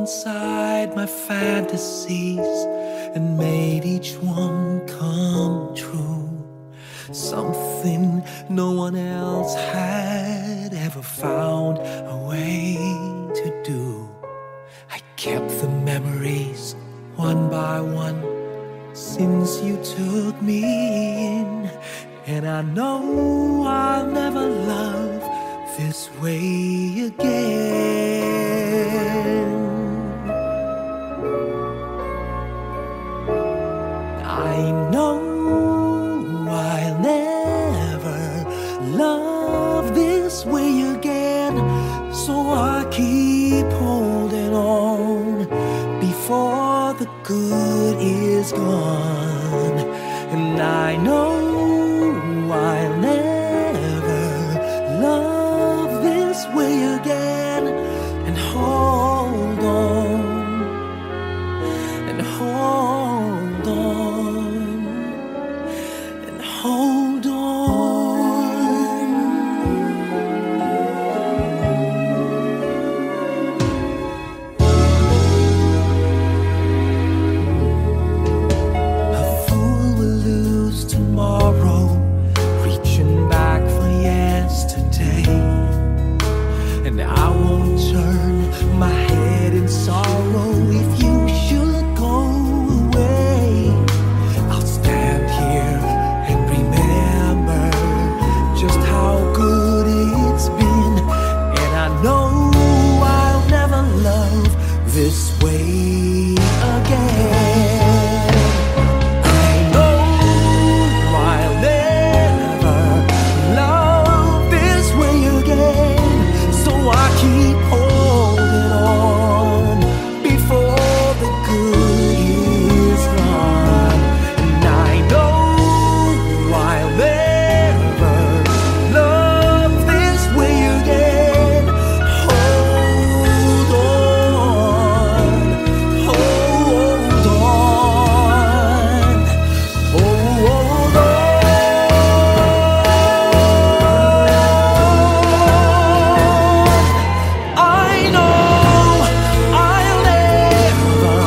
inside my fantasies and made each one come true. Something no one else had ever found a way to do. I kept the memories one by one since you took me in, and I know I'll never love this way again. I know I'll never love this way again, so I keep holding on before the good is gone. And I know I'll never love this way again, and hold on, and hold on, and hold on. A fool will lose tomorrow, reaching back for yesterday, and I won't turn my head in sorrow if you should go away. I'll stand here and remember just how good it's been, and I know I'll never love this way again. I know I'll never love this way again, so I keep holding on before the good is gone. And I know I'll never love this way again. Hold on, hold on, hold on. I know I'll never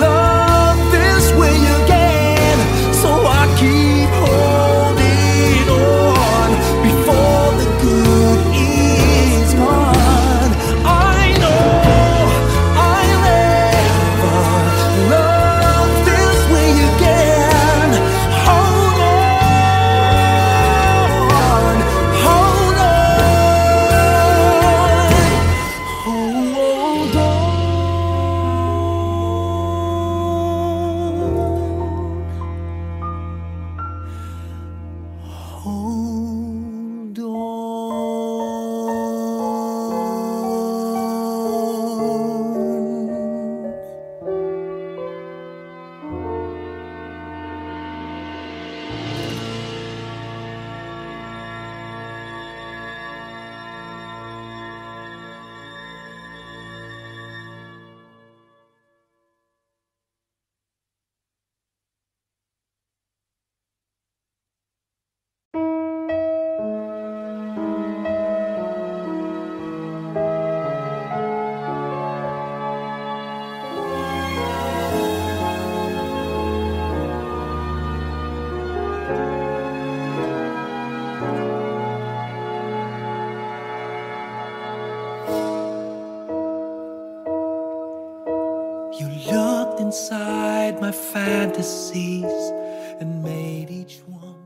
love this way again, so I keep holding on before the good is gone. I know I'll never love this way again. Hold on, hold on, hold on, hold on. You looked inside my fantasies and made each one.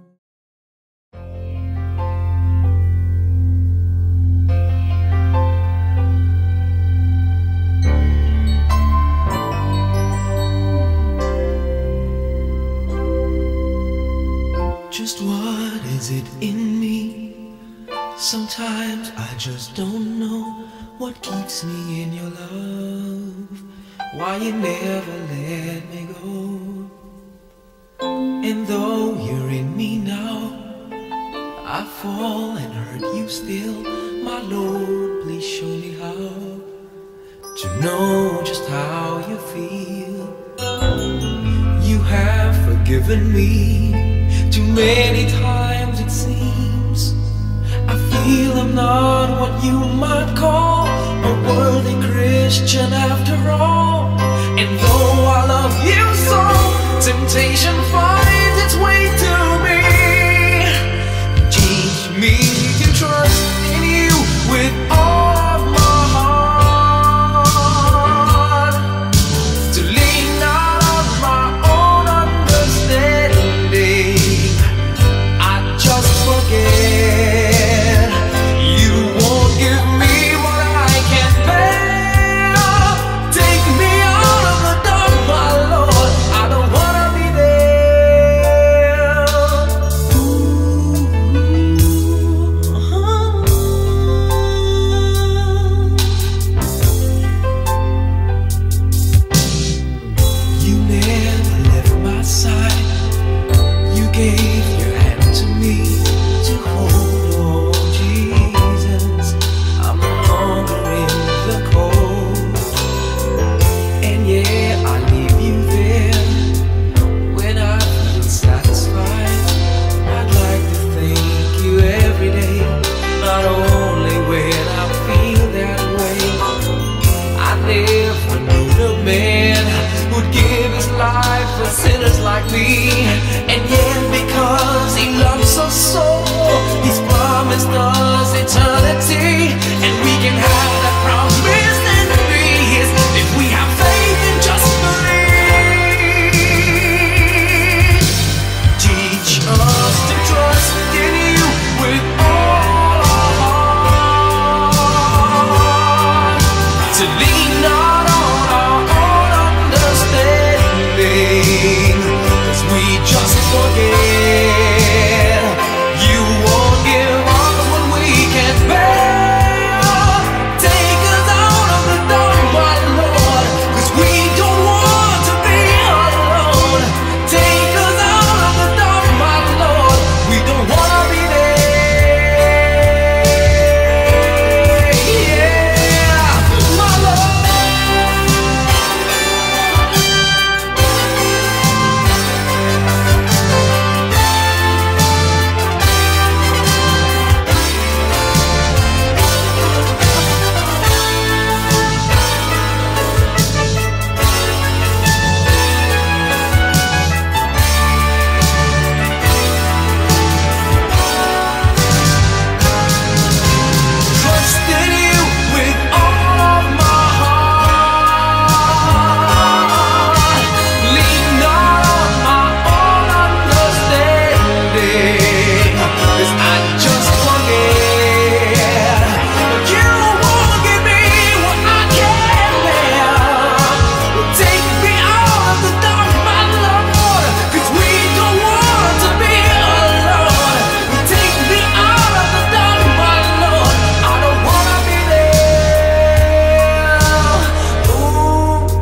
Just what is it in me? Sometimes I just don't know what keeps me in your love, why you never let me go. And though you're in me now, I fall and hurt you still. My Lord, please show me how to know just how you feel. You have forgiven me too many times, it seems. I feel I'm not what you might call a worthy Christian. Christian after all. And though I love you so, temptation finds its way to me. Teach me to trust in you with all of my heart, to lean not on my own understanding. I just forget you won't give me what I can't bear. Take me out of the dark, my Lord. I don't wanna be there. You never left my side. You gave your hand to me to hold. Oh Jesus, I'm no longer in the cold. And yeah, I leave you there when I feel satisfied. I'd like to thank you every day, not only when I feel that way. I never knew the man who'd give his life for sinners like me. And yet because he loves us so, he's promised us eternity. And we can have that promise and peace if we have faith and just believe. Teach us to trust in you with all our heart, to lean not on our own understanding, 'cause we just forget you won't give us what we can't bear. Take us out of the dark, my Lord, 'cause we don't want to be alone. Take us out of the dark, my Lord, we don't wanna be there. Yeah, my Lord. Trust in you with all of my heart. Lean not on my own understanding, 'cause I just forget you won't give me what I can't bear. Take me out of the dark, my Lord, 'cause we don't want to be alone. Take me out of the dark, my Lord, I don't wanna be there. Ooh,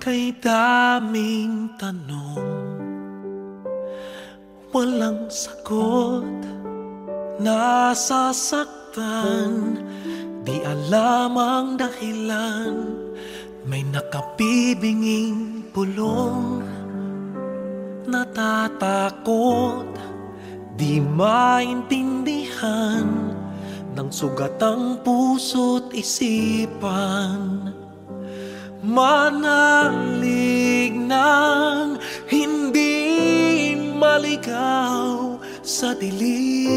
kay daming tanong, walang sagot. Nasasaktan, di alam ang dahilan. May nakabibinging pulong, natatakot, di maintindihan ng sugat ang puso't isipan. Manalig ng hindi maligaw sa dilim,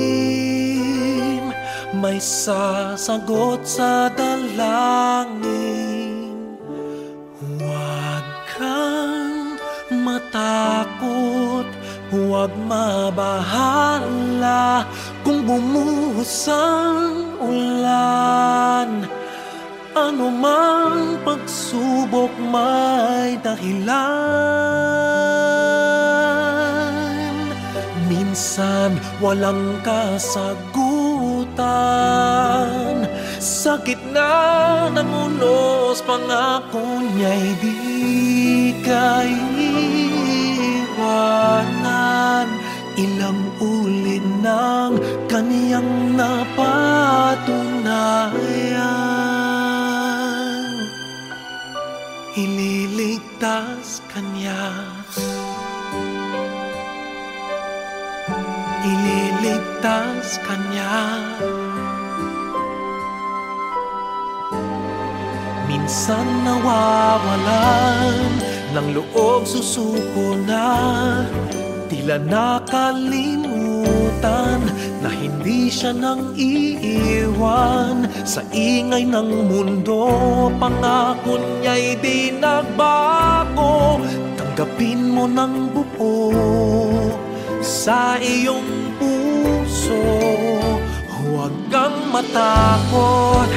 may sasagot sa dalangin. Huwag kang matakot, huwag mabahala kung bumuhos ang ulan. Ano mang pagsubok may dahilan. Minsan walang kasagutan, sa gitna ng unos pangako niya'y di kaiwanan. Ilang ulit ng kaniyang napatunayan, ililigtas kanya, ililigtas kanya. Minsan nawawalan ng loob, susuko na, tila nakalimutan na hindi siya nang iiwan. Sa ingay ng mundo, pangako niya'y di nagbago. Tanggapin mo ng buo sa iyong puso. Huwag kang matakot,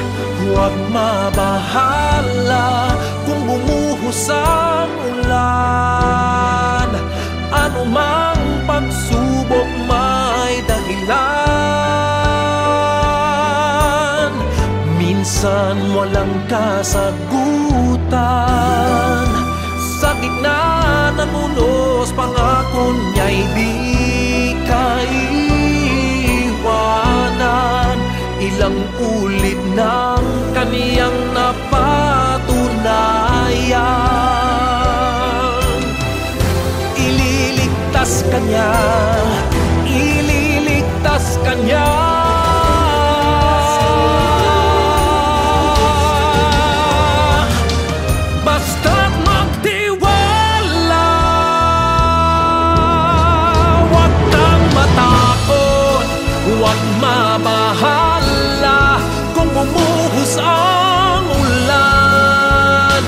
huwag mabahala kung bumuhos ang ulan. Ano mang pagsubok may dahilan. Minsan walang kasagutan, sa gitna ng unos pangako niya'y di kaiwanan. Ilang ulit ng kaniyang napatunayan, ililigtas kanya, ililigtas kanya. Basta't magtiwala, huwag kang matakot, huwag mabahala kung bumuhos ang ulan.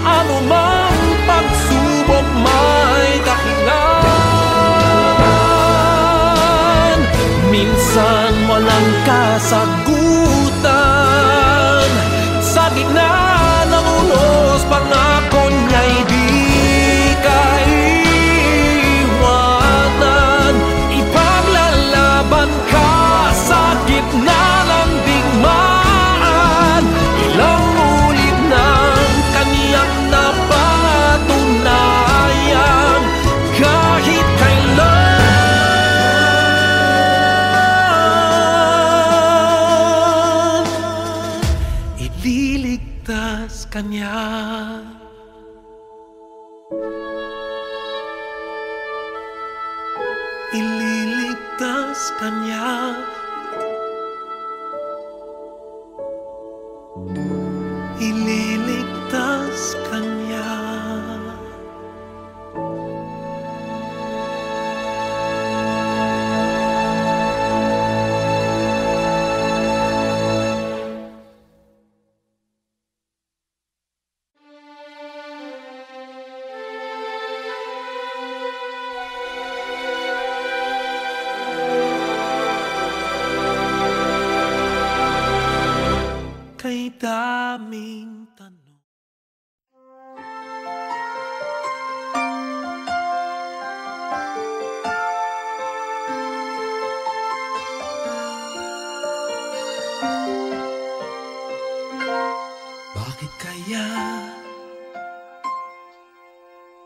Ano mang pagsubok may dahilan. Minsan walang kasagutan, sa gitna ng unos pangako niya'y di kaiwanan. Ipaglalaban ka sa gitna ng digmaan. Ilang ulit ng kaniyang napatunayan, kahit kailan ililigtas kanya. Ililigtas kanya, ililigtas kanya. Kay daming tanong, bakit kaya?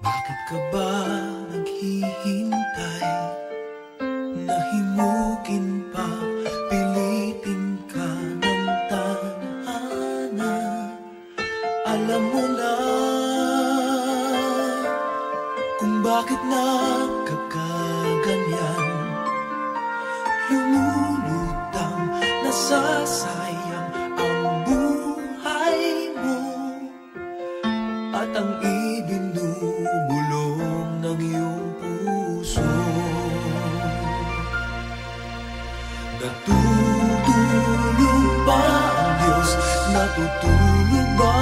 Bakit ka ba naghihintay? Nahimukin pa, pilitin ka ng tadhana. Alam mo na kung bakit nagkakaganyan. Lumulutang, nasasayang ang buhay mo, at ang ibinubulong ng iyong puso. Natutulog ba ang Diyos? Natutulog ba?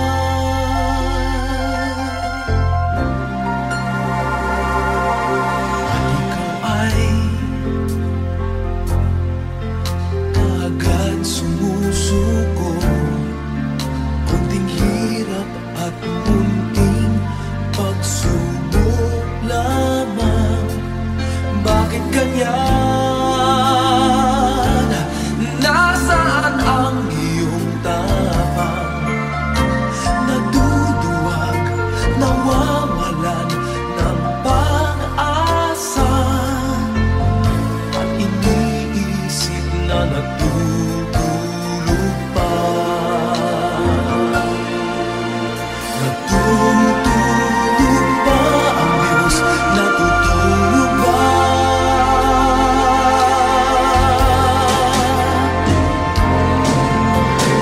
akin sumusuko. Kunting hirap at munting pagsubok lamang. Bakit ganyan? Nasaan ang iyong tapang? Naduduwag, nawawalan ng pag-asa, at iniisip na natutulog pa. Natutulog ba ang Diyos? Natutulog ba?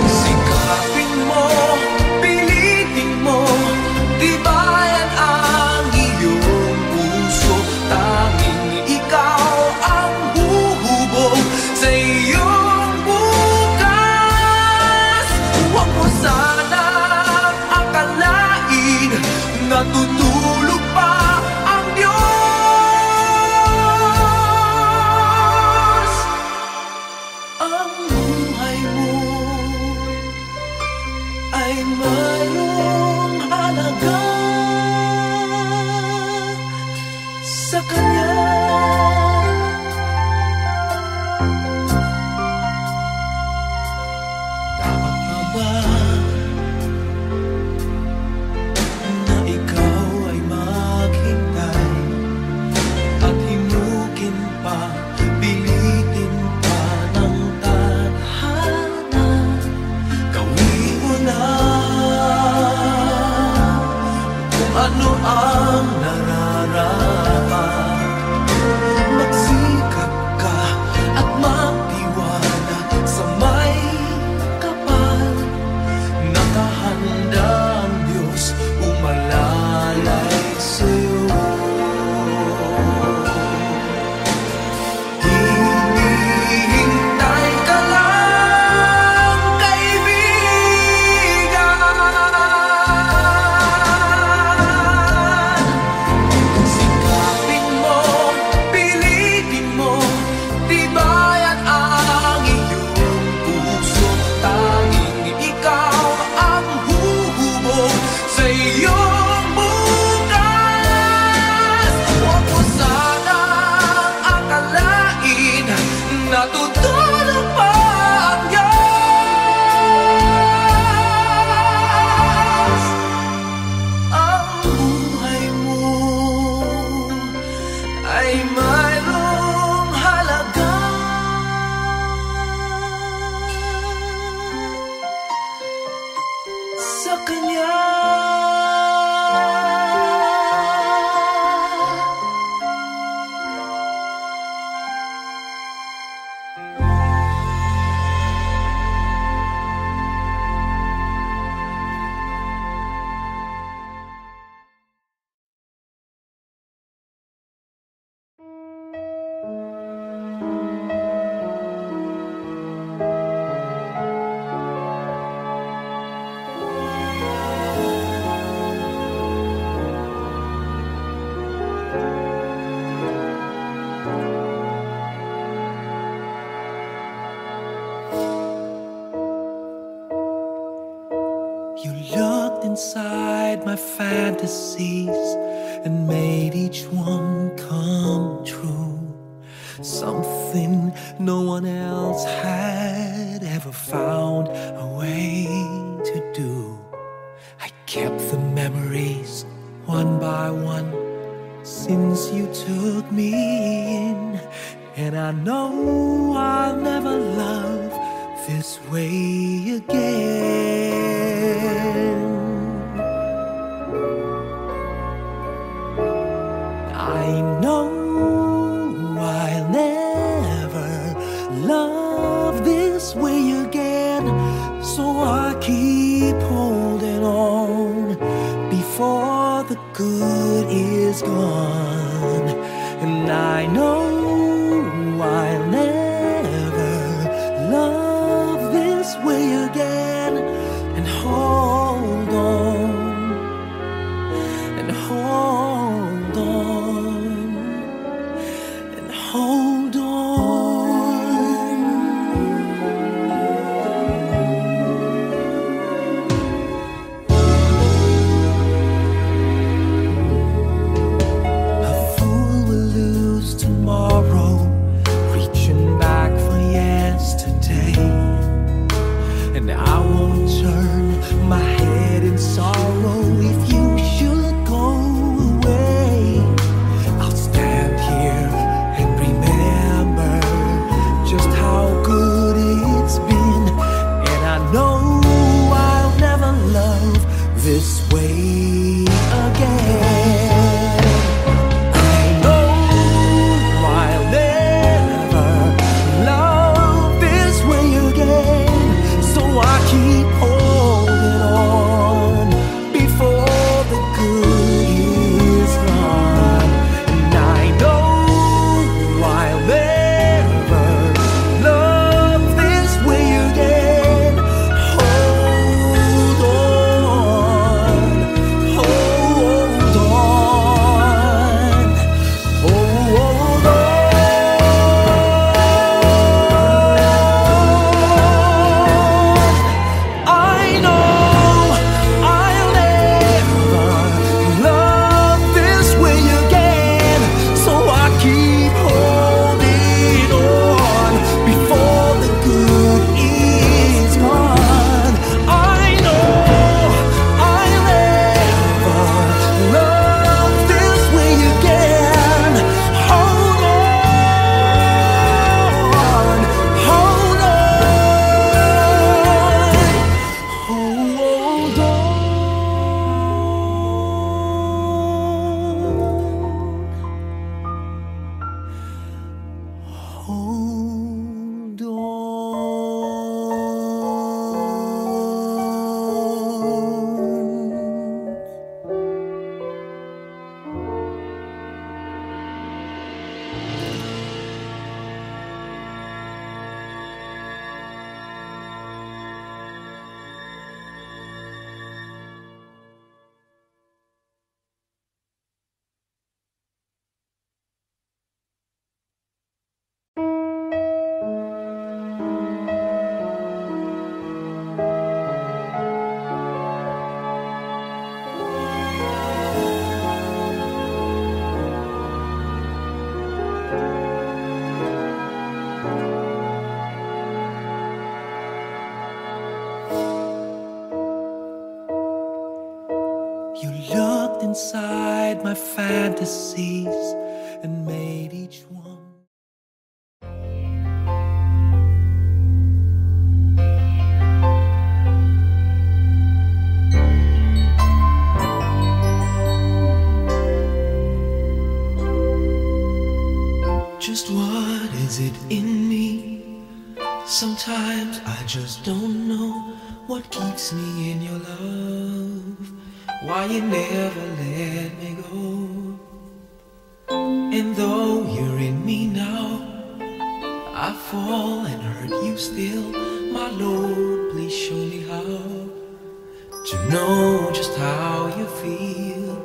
Sikapin mo, pilitin mo, tibayan ang iyong puso. Tanging ikaw ang huhubog sa iyong bukas. Huwag mo sanang akalain natutulog pa ang Diyos. Ang buhay mo ay mayroong halaga sa Kanya. Dapat na ba na ikaw ay maghintay at himukin pa, pilitin pa ng tadhana? Gawin mo na kung ano ang nararapat. Magsikap ka at magtiwala sa may kapal. Nakahanda ang Diyos umalalay sa'yo. Hinihintay ka lang, kaibigan. Sikapin mo, pilitin mo, tibayan ang iyong puso. Tanging ikaw ang huhubog sa iyong bukas. Huwag mo sanang akalain natutulog pa ang Diyos. Ang buhay mo ay mayroong halaga sa Kanya. You looked inside my fantasies and made each one come true. Something no one else had ever found a way to do. I kept the memories one by one since you took me in, and I know I'll never love this way again. I know I'll never love this way again, so I keep holding on before the good is gone. And I know I'll never love this way again, and hold on, and hold on, and hold on. locked inside my fantasies and made each one. Just what is it in me? Sometimes I just don't know what keeps me in your love, why you never let me go. And though you're in me now, I fall and hurt you still. My Lord, please show me how to know just how you feel.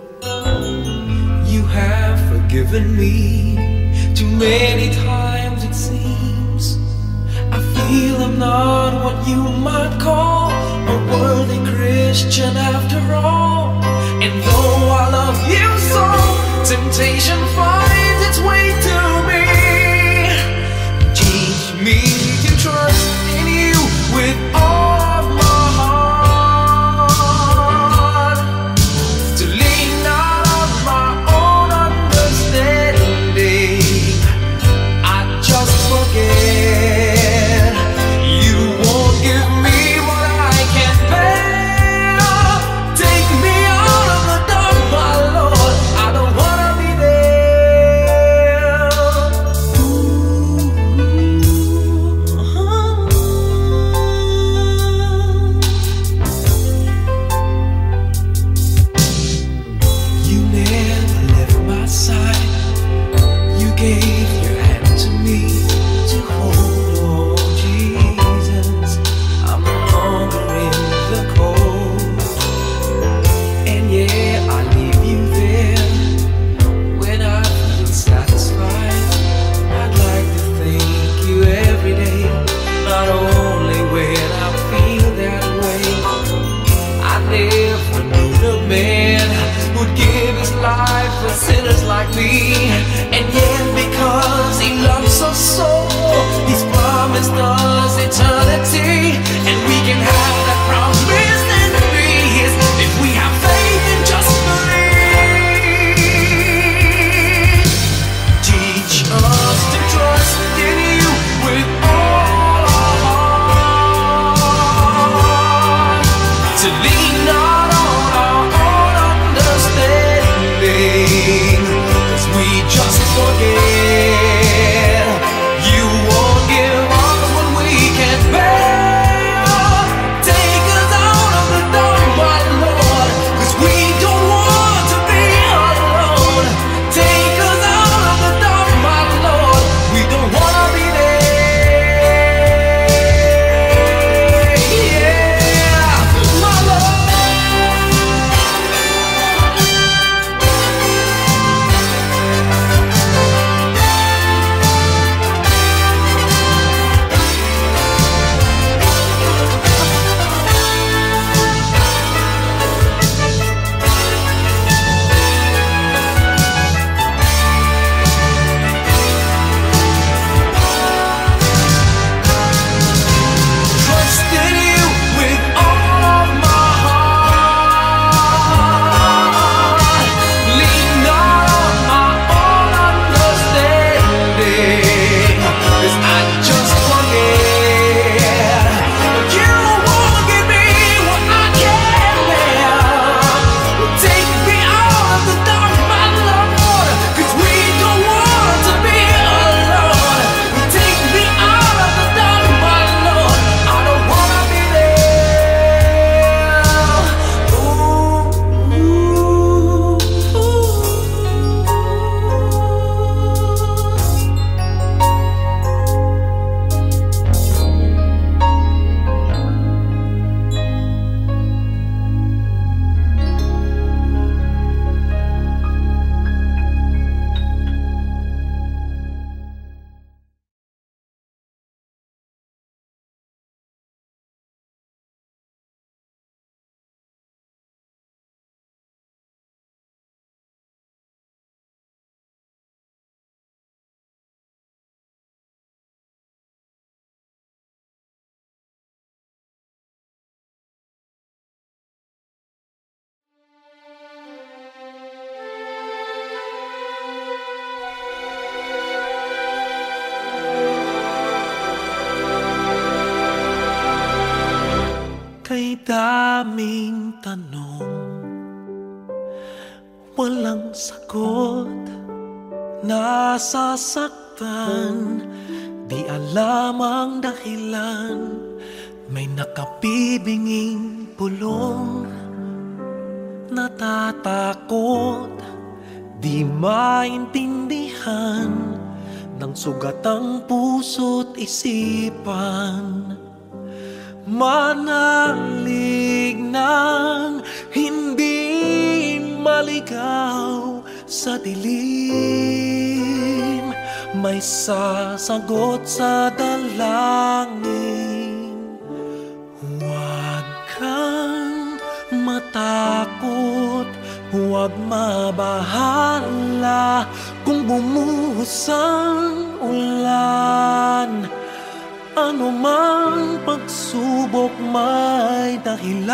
You have forgiven me too many times, it seems. I feel I'm not what you might call a worthy Christian after all. And though I love you so, temptation finds its way to me. Teach me to trust in you with all of my heart, to lean not on my own understanding. I just forget you won't give me what I can't bear. Take me out of the dark, my Lord, I don't wanna be there. You never left my side. You gave your hand to me to hold. Oh Jesus, I'm no longer in the cold. And yeah, I leave you there when I feel satisfied. I'd like to thank you every day, not only when I feel that way. I never knew the man who'd give his life for sinners like me. And yet because he loves us so, he's promised us eternity. And we can have that promise and be his if we have faith and just believe. Teach us to trust in you with all our heart, to lean not on our own understanding, 'cause we just daming tanong, walang sagot. Nasasaktan, di alam ang dahilan. May nakabibinging pulong, natatakot, di maintindihan ng sugat ang puso't isipan. Manalig ng hindi maligaw sa dilim, may sasagot sa dalangin. Huwag kang matakot, huwag mabahala kung bumuhos ang ulan. Ano mang pagsubok may dahilan.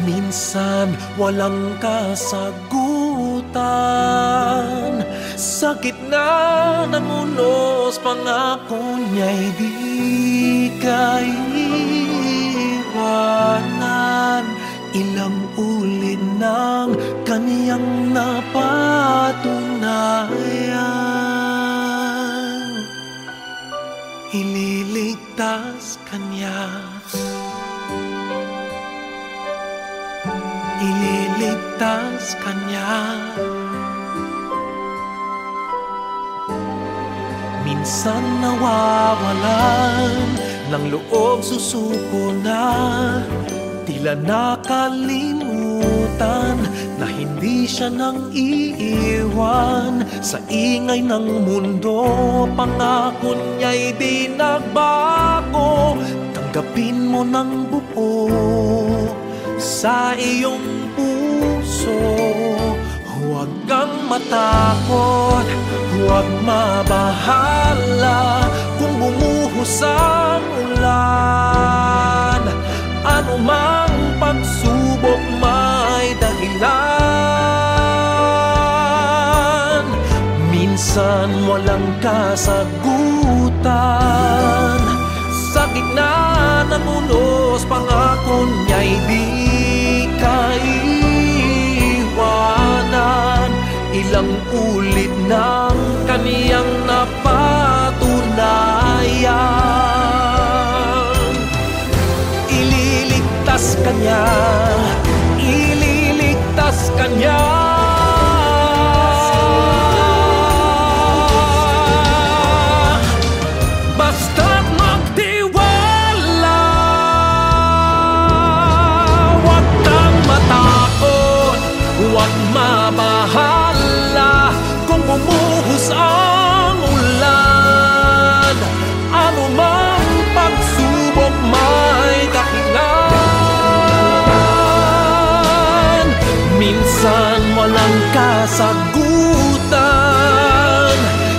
Minsan walang kasagutan, sa gitna ng unos pangako niya'y di kaiwanan. Ilang ulit ng kaniyang napatunayan, ililigtas kanya, ililigtas kanya. Minsan nawawalan ng loob, susuko na, tila nakalimutan na hindi siya nang iiwan. Sa ingay ng mundo, pangako niya'y di nagbago. Tanggapin mo ng buo sa iyong puso. Huwag kang matakot, huwag mabahala kung bumuhos ang ulan. Ano mang pagsubok may dahilan. Minsan walang kasagutan, sa gitna ng unos pangako niya'y di kaiwanan. Ilang ulit ng kaniyang napatunayan, ililigtas kanya, ililigtas kanya. Basta't magtiwala, huwag kang matakot, huwag mabahala kung bumuhos ang ulan. Ano mang pagsubok may dahilan. Minsan walang kasagutan,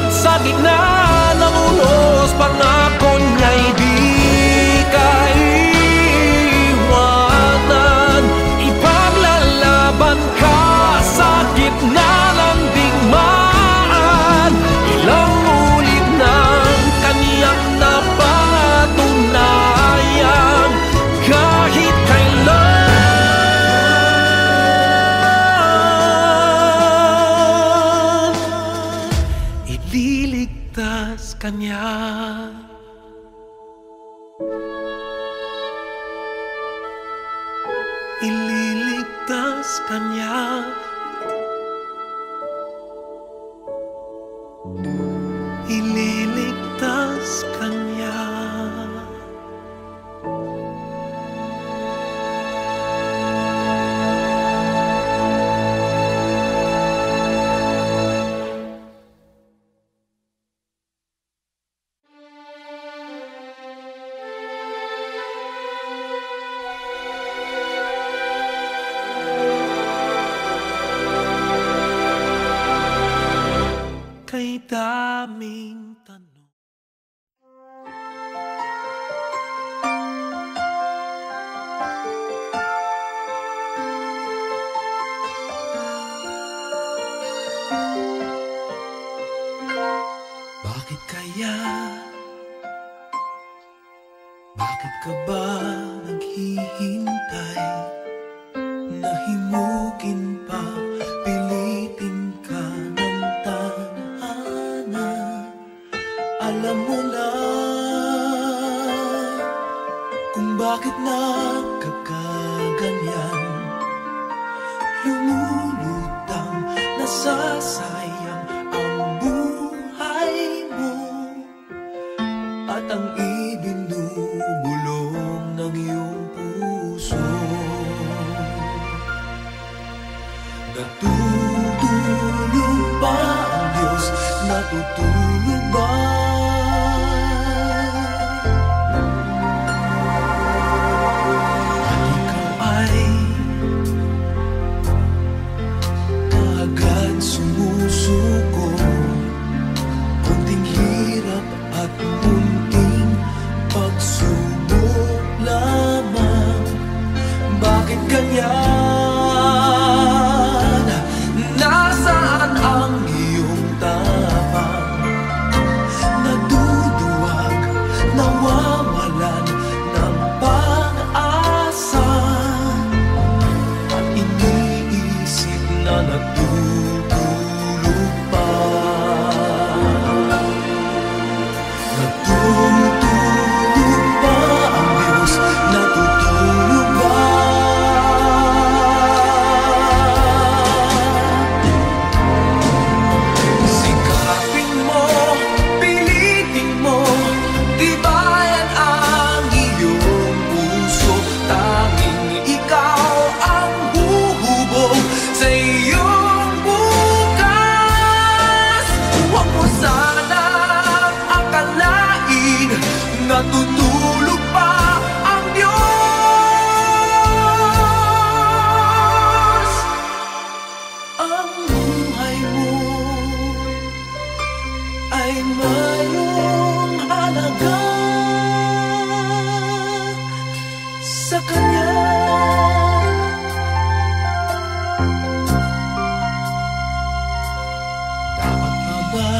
sa gitna ng unos pangako niya'y di kaiwanan. Ipaglalaban ka sa gitna ng digmaan. Ilang ulit ng kaniyang napatunayan, kahit kailan ililigtas kanya. Ililigtas kanya, ililigtas kanya. Bakit ka ba naghihintay? Nahimukin pa, pilitin ka ng tadhana. Alam mo na kung bakit nagkakaganyan. Lumulutang, nasasayang ang buhay mo at ang ibinubulong ng iyong puso. Natutulog ba ang Diyos? Natutulog ba? At ikaw ay kaagad sumusuko. Kunting hirap at munting pagsubok lamang. Bakit ganyan? Nasaan ang iyong tapang? Naduduwag, nawawalan ng pag-asa, at iniisip na natutulog pa. Natutulog ba ang Diyos? Natutulog ba? Sikapin mo, pilitin mo, tibayan ang iyong puso. Tanging ikaw ang huhubog sa iyong bukas. Huwag mo sanang akalain natutulog pa ang Diyos. Ang buhay mo ay mayroong halaga sa Kanya. Dapat pa ba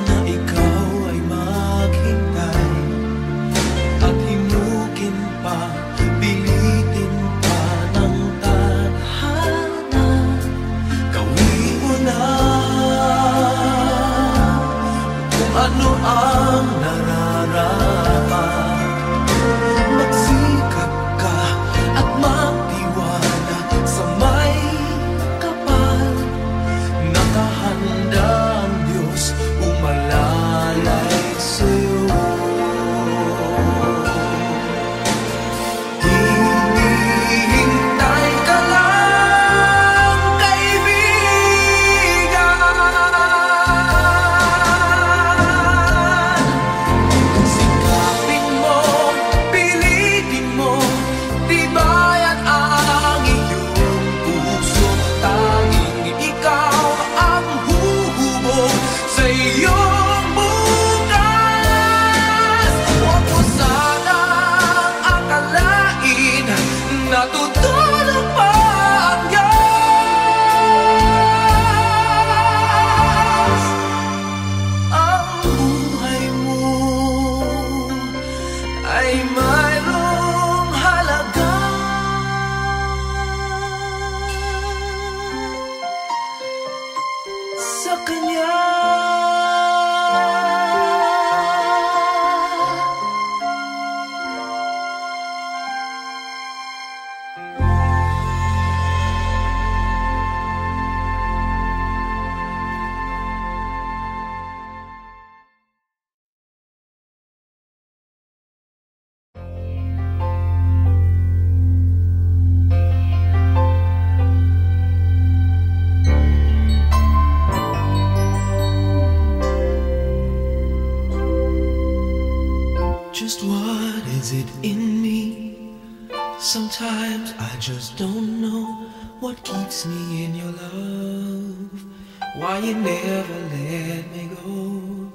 na ikaw ay maghintay at himukin pa, pilitin pa ng tadhana? Gawin mo na kung ano ang nararapat. Magsikap ka at magtiwala sa may kapal. Nakahanda ang Diyos umalalay sa'yo. Hinihintay ka lang, kaibigan. Sikapin mo, pilitin mo, tibayan ang iyong puso. Tanging ikaw ang huhubog sa iyong bukas. Huwag mo sanang akalain natutulog pa ang Diyos. Ang buhay mo ay mayroong halaga sa Kanya. Just what is it in me? Sometimes I just don't know what keeps me in your love. Why you never let me go.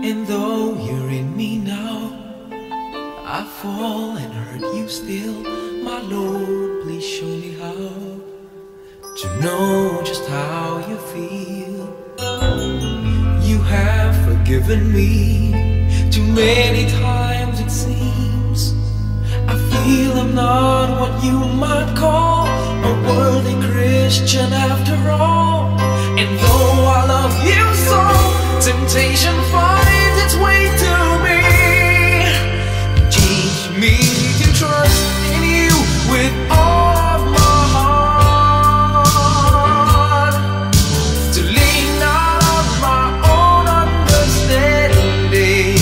And though you're in me now, I fall and hurt you still. My Lord, please show me how to know just how you feel. You have forgiven forgiven me. Too many times it seems I feel I'm not what you might call a worthy Christian after all. And though I love you so, temptation finds its way to me. Teach me to trust in you with all of my heart, to lean not on my own understanding.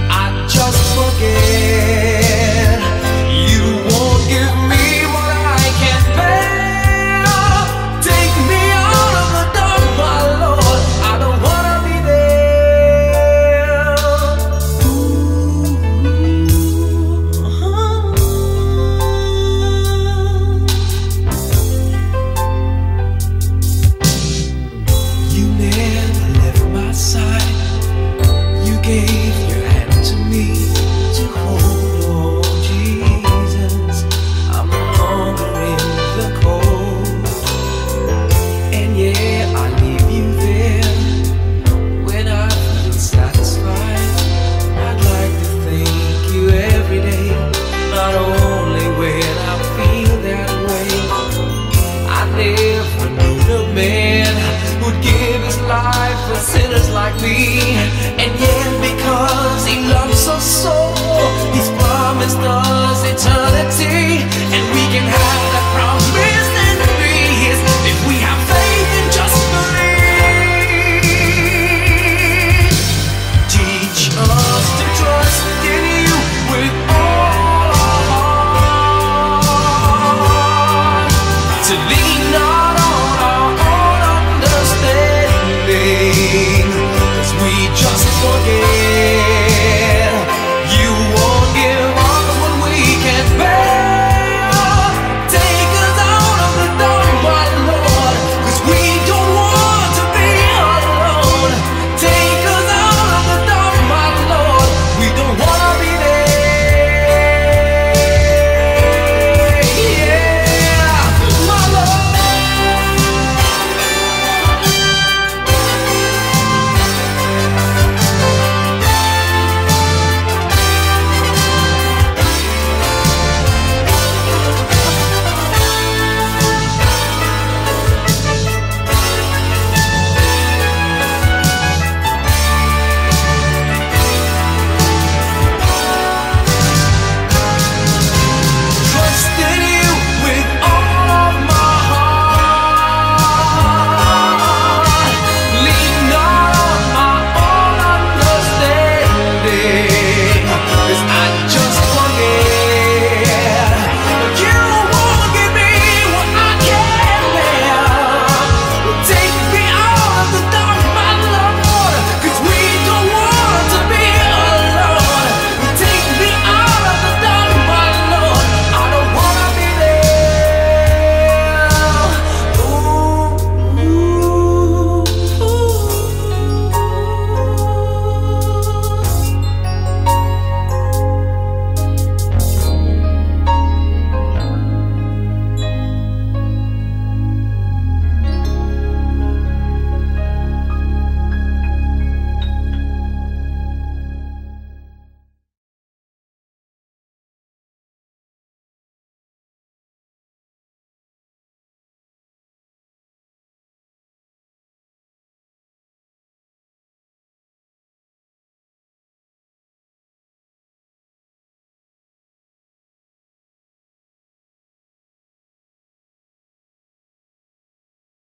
I just forget you won't give me what I can't bear. Take me out of the dark, my Lord, I don't wanna be there. You never left my side. You gave your hand to me to hold. Oh Jesus, I'm no longer in the cold. And yeah, I leave you there when I feel satisfied. I'd like to thank you every day, not only when I feel that way. I never knew the man who'd give his life for sinners like me.